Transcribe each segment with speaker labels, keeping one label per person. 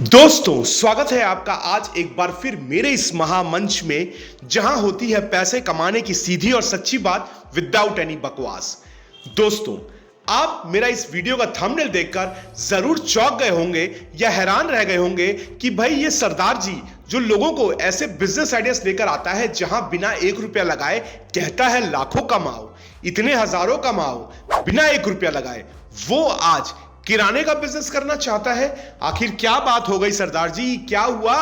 Speaker 1: दोस्तों, स्वागत है आपका आज एक बार फिर मेरे इस महामंच में, जहां होती है पैसे कमाने की सीधी और सच्ची बात विदाउट एनी बकवास। दोस्तों, आप मेरा इस वीडियो का थंबनेल देखकर जरूर चौंक गए होंगे या हैरान रह गए होंगे कि भाई ये सरदार जी जो लोगों को ऐसे बिजनेस आइडियाज लेकर आता है, जहां बिना 1 रुपया लगाए कहता है लाखों कमाओ, इतने हजारों कमाओ, बिना 1 रुपया लगाए, वो आज किराने का बिजनेस करना चाहता है। आखिर क्या बात हो गई सरदार जी, क्या हुआ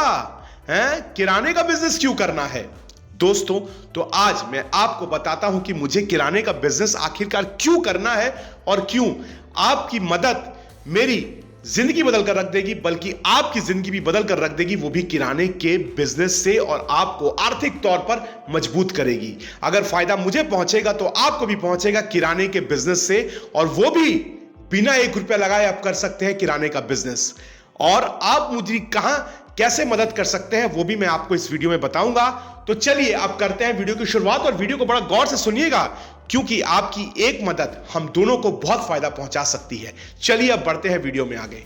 Speaker 1: है? किराने का बिजनेस क्यों करना है? दोस्तों, तो आज मैं आपको बताता हूं कि मुझे किराने का बिजनेस आखिरकार क्यों करना है और क्यों आपकी मदद मेरी जिंदगी बदल कर रख देगी, बल्कि आपकी जिंदगी भी बदल कर रख देगी, वो भी किराने के बिजनेस से, और आपको आर्थिक तौर पर मजबूत करेगी। अगर फायदा मुझे पहुंचेगा तो आपको भी पहुंचेगा किराने के बिजनेस से, और वो भी बिना 1 रुपया लगाए आप कर सकते हैं किराने का बिजनेस। और आप मुझे कहां कैसे मदद कर सकते हैं वो भी मैं आपको इस वीडियो में बताऊंगा। तो चलिए अब करते हैं वीडियो की शुरुआत, और वीडियो को बड़ा गौर से सुनिएगा क्योंकि आपकी एक मदद हम दोनों को बहुत फायदा पहुंचा सकती है। चलिए अब बढ़ते हैं वीडियो में आगे।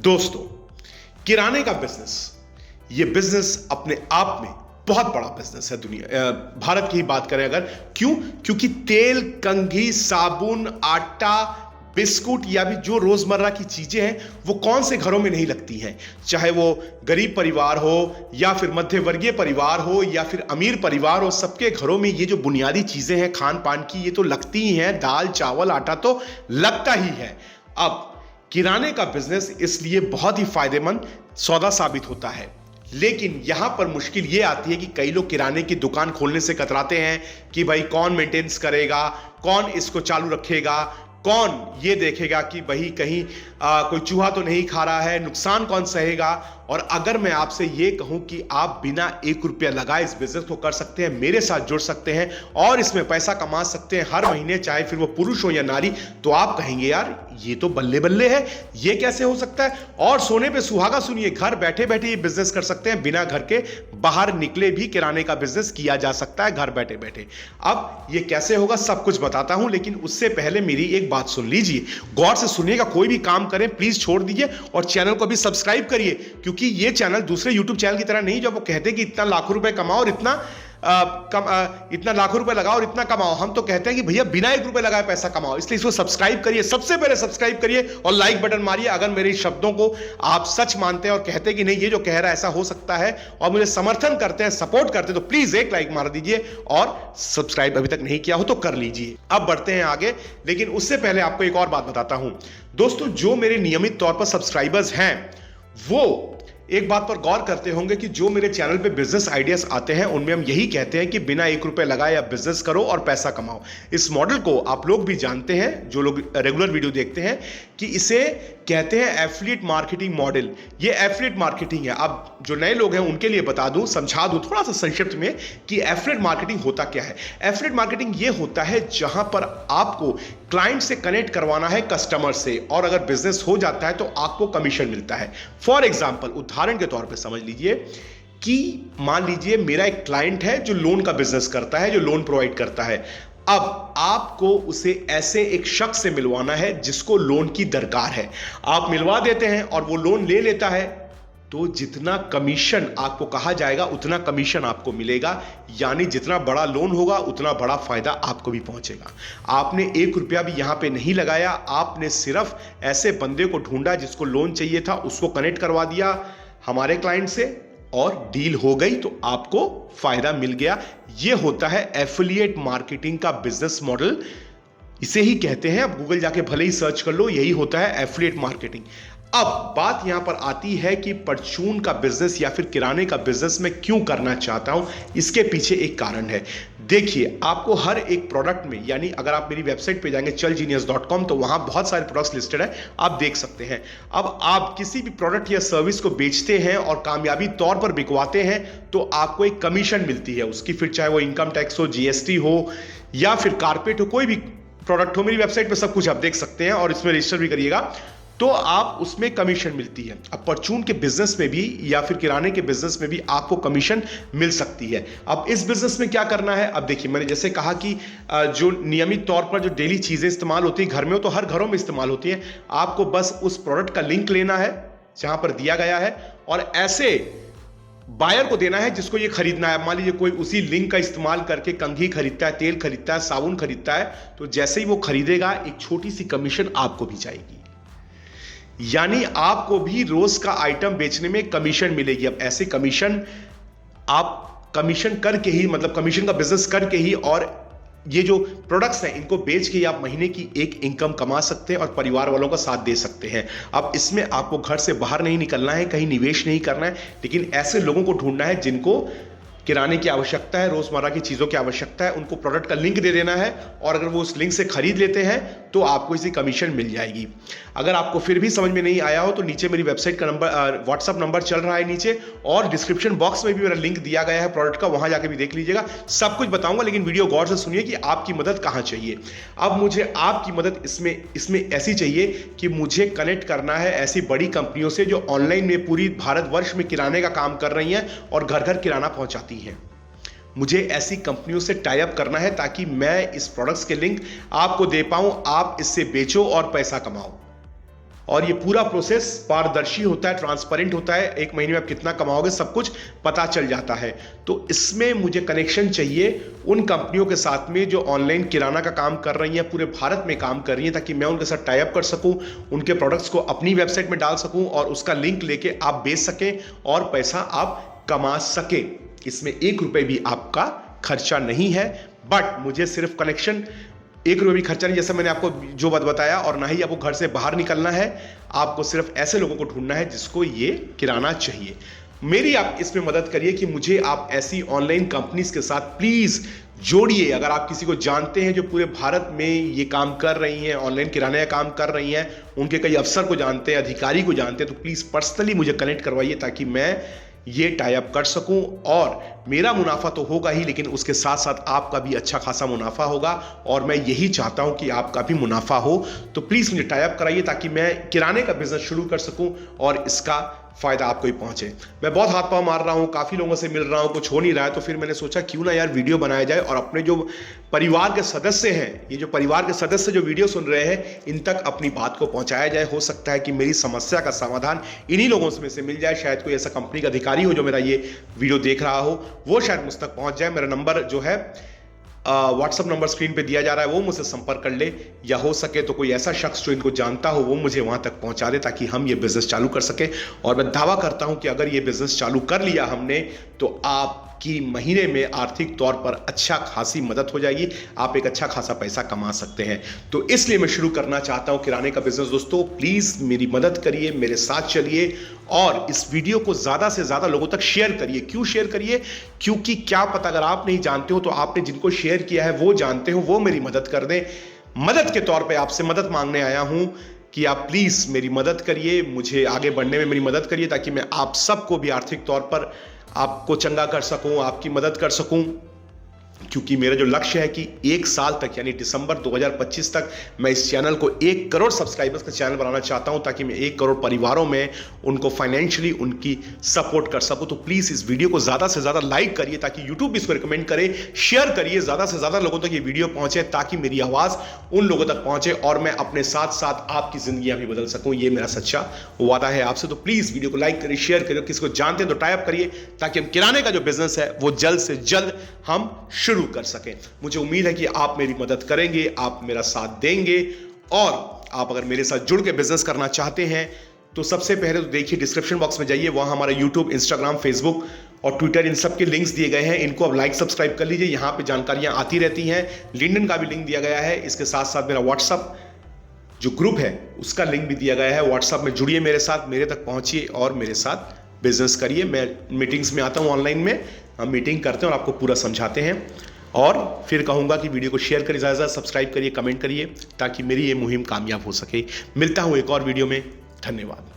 Speaker 1: दोस्तों, किराने का बिजनेस, ये बिजनेस अपने आप में बहुत बड़ा बिजनेस है। दुनिया भारत की ही बात करें अगर, क्योंकि तेल, कंघी, साबुन, आटा, बिस्कुट या भी जो रोजमर्रा की चीजें हैं वो कौन से घरों में नहीं लगती हैं। चाहे वो गरीब परिवार हो या फिर मध्य वर्गीय परिवार हो या फिर अमीर परिवार हो, सबके घरों में ये जो बुनियादी चीजें हैं खान पान की, ये तो लगती ही हैं। दाल, चावल, आटा तो लगता ही है। अब किराने का बिजनेस इसलिए बहुत ही फायदेमंद सौदा साबित होता है। लेकिन यहां पर मुश्किल यह आती है कि कई लोग किराने की दुकान खोलने से कतराते हैं कि भाई कौन मेंटेनेंस करेगा, कौन इसको चालू रखेगा, कौन ये देखेगा कि भाई कहीं कोई चूहा तो नहीं खा रहा है, नुकसान कौन सहेगा। और अगर मैं आपसे ये कहूं कि आप बिना 1 रुपया लगाए इस बिजनेस को कर सकते हैं, मेरे साथ जुड़ सकते हैं और इसमें पैसा कमा सकते हैं हर महीने, चाहे फिर वो पुरुष हो या नारी, तो आप कहेंगे यार ये तो बल्ले बल्ले है, ये कैसे हो सकता है। और सोने पे सुहागा सुनिए, घर बैठे बैठे ये बिजनेस कर सकते हैं, बिना घर के बाहर निकले भी किराने का बिजनेस किया जा सकता है घर बैठे बैठे। अब ये कैसे होगा सब कुछ बताता हूं, लेकिन उससे पहले मेरी एक बात सुन लीजिए, गौर से सुनिएगा। कोई भी काम करें प्लीज छोड़ दीजिए और चैनल को भी सब्सक्राइब करिए, क्योंकि ये चैनल दूसरे यूट्यूब चैनल की तरह नहीं जो वो कहते हैं कि इतना लाखों रुपए कमाओ और इतना लाखों रुपए लगाओ और इतना कमाओ। हम तो कहते हैं कि भैया बिना 1 रुपए लगाए पैसा कमाओ। इसलिए इसको सब्सक्राइब करिए, सबसे पहले सब्सक्राइब करिए और लाइक बटन मारिए अगर मेरे शब्दों को आप सच मानते हैं और कहते हैं कि नहीं ये जो कह रहा है ऐसा हो सकता है और मुझे समर्थन करते हैं, सपोर्ट करते हैं, तो प्लीज एक लाइक मार दीजिए और सब्सक्राइब अभी तक नहीं किया हो तो कर लीजिए। अब बढ़ते हैं आगे, लेकिन उससे पहले आपको एक और बात बताता हूं। दोस्तों, जो मेरे नियमित तौर पर सब्सक्राइबर्स हैं वो एक बात पर गौर करते होंगे कि जो मेरे चैनल पे बिजनेस आइडियाज आते हैं उनमें हम यही कहते हैं कि बिना 1 रुपए लगाए आप बिजनेस करो और पैसा कमाओ। इस मॉडल को आप लोग भी जानते हैं, जो लोग रेगुलर वीडियो देखते हैं, कि इसे कहते हैं एफिलिएट मार्केटिंग मॉडल। ये एफिलिएट मार्केटिंग है। अब जो नए लोग हैं उनके लिए बता दूं, समझा दूं थोड़ा सा संक्षिप्त में कि एफिलिएट मार्केटिंग होता क्या है। एफिलिएट मार्केटिंग ये होता है जहां पर आपको क्लाइंट से कनेक्ट करवाना है कस्टमर से, और अगर बिजनेस हो जाता है तो आपको कमीशन मिलता है। फॉर एग्जाम्पल, उदाहरण के तौर पर समझ लीजिए कि मान लीजिए मेरा एक क्लाइंट है जो लोन का बिजनेस करता है, जो लोन प्रोवाइड करता है। अब आपको उसे ऐसे एक शख्स से मिलवाना है जिसको लोन की दरकार है। आप मिलवा देते हैं और वो लोन ले लेता है, तो जितना कमीशन आपको कहा जाएगा उतना कमीशन आपको मिलेगा। यानी जितना बड़ा लोन होगा उतना बड़ा फायदा आपको भी पहुंचेगा। आपने 1 रुपया भी यहां पे नहीं लगाया, आपने सिर्फ ऐसे बंदे को ढूंढा जिसको लोन चाहिए था, उसको कनेक्ट करवा दिया हमारे क्लाइंट से और डील हो गई, तो आपको फायदा मिल गया। यह होता है एफिलिएट मार्केटिंग का बिजनेस मॉडल, इसे ही कहते हैं। अब गूगल जाके भले ही सर्च कर लो, यही होता है एफिलिएट मार्केटिंग। अब बात यहां पर आती है कि परचून का बिजनेस या फिर किराने का बिजनेस मैं क्यों करना चाहता हूं। इसके पीछे एक कारण है। देखिए, आपको हर एक प्रोडक्ट में, यानी अगर आप मेरी वेबसाइट पे जाएंगे chalgenius.com, तो वहां बहुत सारे प्रोडक्ट्स लिस्टेड है, आप देख सकते हैं। अब आप किसी भी प्रोडक्ट या सर्विस को बेचते हैं और कामयाबी तौर पर बिकवाते हैं तो आपको एक कमीशन मिलती है उसकी, फिर चाहे वो इनकम टैक्स हो, जीएसटी हो या फिर कारपेट हो, कोई भी प्रोडक्ट हो। मेरी वेबसाइट पर सब कुछ आप देख सकते हैं और इसमें रजिस्टर भी करिएगा। तो आप उसमें कमीशन मिलती है। अब परचून के बिजनेस में भी या फिर किराने के बिजनेस में भी आपको कमीशन मिल सकती है। अब इस बिजनेस में क्या करना है, अब देखिए मैंने जैसे कहा कि जो नियमित तौर पर जो डेली चीजें इस्तेमाल होती है घर में हो तो हर घरों में इस्तेमाल होती है, आपको बस उस प्रोडक्ट का लिंक लेना है जहां पर दिया गया है और ऐसे बायर को देना है जिसको ये खरीदना है। मान लीजिए कोई उसी लिंक का इस्तेमाल करके कंघी खरीदता है, तेल खरीदता है, साबुन खरीदता है, तो जैसे ही वो खरीदेगा एक छोटी सी कमीशन आपको भी जाएगी, यानी आपको भी रोज का आइटम बेचने में कमीशन मिलेगी। अब ऐसे कमीशन आप कमीशन करके ही, मतलब कमीशन का बिजनेस करके ही और ये जो प्रोडक्ट्स हैं इनको बेच के आप महीने की एक इनकम कमा सकते हैं और परिवार वालों का साथ दे सकते हैं। अब इसमें आपको घर से बाहर नहीं निकलना है, कहीं निवेश नहीं करना है, लेकिन ऐसे लोगों को ढूंढना है जिनको किराने की आवश्यकता है, रोजमर्रा की चीजों की आवश्यकता है, उनको प्रोडक्ट का लिंक दे देना है और अगर वो उस लिंक से खरीद लेते हैं तो आपको इसी कमीशन मिल जाएगी। अगर आपको फिर भी समझ में नहीं आया हो तो नीचे मेरी वेबसाइट का नंबर, व्हाट्सअप नंबर चल रहा है नीचे, और डिस्क्रिप्शन बॉक्स में भी मेरा लिंक दिया गया है प्रोडक्ट का, वहां जाके भी देख लीजिएगा। सब कुछ बताऊंगा, लेकिन वीडियो गौर से सुनिए कि आपकी मदद कहां चाहिए। अब मुझे आपकी मदद इसमें ऐसी चाहिए कि मुझे कनेक्ट करना है ऐसी बड़ी कंपनियों से जो ऑनलाइन में पूरी भारतवर्ष में किराने का काम कर रही हैं और घर घर किराना पहुंचाती हैं। मुझे ऐसी कंपनियों से टाई अप करना है ताकि मैं इस प्रोडक्ट्स के लिंक आपको दे पाऊं, आप इससे बेचो और पैसा कमाओ। और ये पूरा प्रोसेस पारदर्शी होता है, ट्रांसपेरेंट होता है, एक महीने में आप कितना कमाओगे सब कुछ पता चल जाता है। तो इसमें मुझे कनेक्शन चाहिए उन कंपनियों के साथ में जो ऑनलाइन किराना का काम कर रही हैं, पूरे भारत में काम कर रही हैं, ताकि मैं उनके साथ टाई अप कर सकूं, उनके प्रोडक्ट्स को अपनी वेबसाइट में डाल सकूं और उसका लिंक लेके आप बेच सकें और पैसा आप कमा सकें। इसमें 1 रुपए भी आपका खर्चा नहीं है, बट मुझे सिर्फ कनेक्शन, 1 रुपए भी खर्चा नहीं, जैसा मैंने आपको जो बात बताया, और ना ही आपको घर से बाहर निकलना है। आपको सिर्फ ऐसे लोगों को ढूंढना है जिसको ये किराना चाहिए। मेरी आप इसमें मदद करिए कि मुझे आप ऐसी ऑनलाइन कंपनीज के साथ प्लीज जोड़िए। अगर आप किसी को जानते हैं जो पूरे भारत में ये काम कर रही हैं, ऑनलाइन किराने का काम कर रही हैं, उनके कई अफसर को जानते हैं, अधिकारी को जानते हैं, तो प्लीज पर्सनली मुझे कनेक्ट करवाइए ताकि मैं ये टाई अप कर सकूं और मेरा मुनाफा तो होगा ही, लेकिन उसके साथ साथ आपका भी अच्छा खासा मुनाफा होगा और मैं यही चाहता हूं कि आपका भी मुनाफा हो। तो प्लीज मुझे टाई अप कराइए ताकि मैं किराने का बिजनेस शुरू कर सकूं और इसका फायदा आपको ही पहुंचे। मैं बहुत हाथ पांव मार रहा हूं, काफी लोगों से मिल रहा हूं, कुछ हो नहीं रहा है, तो फिर मैंने सोचा क्यों ना यार वीडियो बनाया जाए और अपने जो परिवार के सदस्य हैं, ये जो परिवार के सदस्य जो वीडियो सुन रहे हैं, इन तक अपनी बात को पहुंचाया जाए। हो सकता है कि मेरी समस्या का समाधान इन्हीं लोगों में से मिल जाए। शायद कोई ऐसा कंपनी का अधिकारी हो जो मेरा ये वीडियो देख रहा हो, वो शायद मुझ तक पहुंच जाए। मेरा नंबर जो है व्हाट्सअप नंबर स्क्रीन पे दिया जा रहा है, वो मुझसे संपर्क कर ले, या हो सके तो कोई ऐसा शख्स जो इनको जानता हो वो मुझे वहां तक पहुंचा दे ताकि हम ये बिजनेस चालू कर सके। और मैं दावा करता हूं कि अगर ये बिजनेस चालू कर लिया हमने तो आपकी महीने में आर्थिक तौर पर अच्छा खासी मदद हो जाएगी, आप एक अच्छा खासा पैसा कमा सकते हैं। तो इसलिए मैं शुरू करना चाहता हूं किराने का बिजनेस। दोस्तों प्लीज मेरी मदद करिए, मेरे साथ चलिए और इस वीडियो को ज्यादा से ज्यादा लोगों तक शेयर करिए। क्यों शेयर करिए? क्योंकि क्या पता अगर आप नहीं जानते हो तो आपने जिनको शेयर किया है वो जानते हो, वो मेरी मदद कर दें। मदद के तौर पे आपसे मदद मांगने आया हूं कि आप प्लीज मेरी मदद करिए, मुझे आगे बढ़ने में मेरी मदद करिए ताकि मैं आप सबको भी आर्थिक तौर पर आपको चंगा कर सकूं, आपकी मदद कर सकूं। क्योंकि मेरा जो लक्ष्य है कि 1 साल तक यानी दिसंबर 2025 तक मैं इस चैनल को 1 करोड़ सब्सक्राइबर्स का चैनल बनाना चाहता हूं ताकि मैं 1 करोड़ परिवारों में उनको फाइनेंशियली उनकी सपोर्ट कर सकूं। तो प्लीज इस वीडियो को ज्यादा से ज्यादा लाइक करिए ताकि यूट्यूब भी इसको रिकमेंड करे, शेयर करिए, ज्यादा से ज्यादा लोगों तक ये वीडियो पहुंचे ताकि मेरी आवाज उन लोगों तक पहुंचे और मैं अपने साथ साथ आपकी जिंदगियां भी बदल सकूं। ये मेरा सच्चा वादा है आपसे। तो प्लीज वीडियो को लाइक करिए, शेयर करिए, किसी को जानते हैं तो टाई अप करिए ताकि हम किराने का जो बिजनेस है वो जल्द से जल्द हम शुरू कर सकें। मुझे उम्मीद है कि आप मेरी मदद करेंगे, आप मेरा साथ देंगे और आप अगर मेरे साथ जुड़ के बिजनेस करना चाहते हैं तो सबसे पहले तो देखिए डिस्क्रिप्शन बॉक्स में जाइए, वहां हमारा यूट्यूब, इंस्टाग्राम, फेसबुक और ट्विटर इन सब के लिंक्स दिए गए हैं। इनको आप लाइक सब्सक्राइब कर लीजिए, यहां पे जानकारियां आती रहती हैं। लिंक्डइन का भी लिंक दिया गया है, इसके साथ साथ मेरा व्हाट्सअप जो ग्रुप है उसका लिंक भी दिया गया है। व्हाट्सअप में जुड़िए मेरे साथ, मेरे तक पहुंचिए और मेरे साथ बिजनेस करिए। मैं मीटिंग्स में आता हूं, ऑनलाइन में हम मीटिंग करते हैं और आपको पूरा समझाते हैं। और फिर कहूंगा कि वीडियो को शेयर करिए, ज़्यादा सब्सक्राइब करिए, कमेंट करिए ताकि मेरी ये मुहिम कामयाब हो सके। मिलता हूं एक और वीडियो में। धन्यवाद।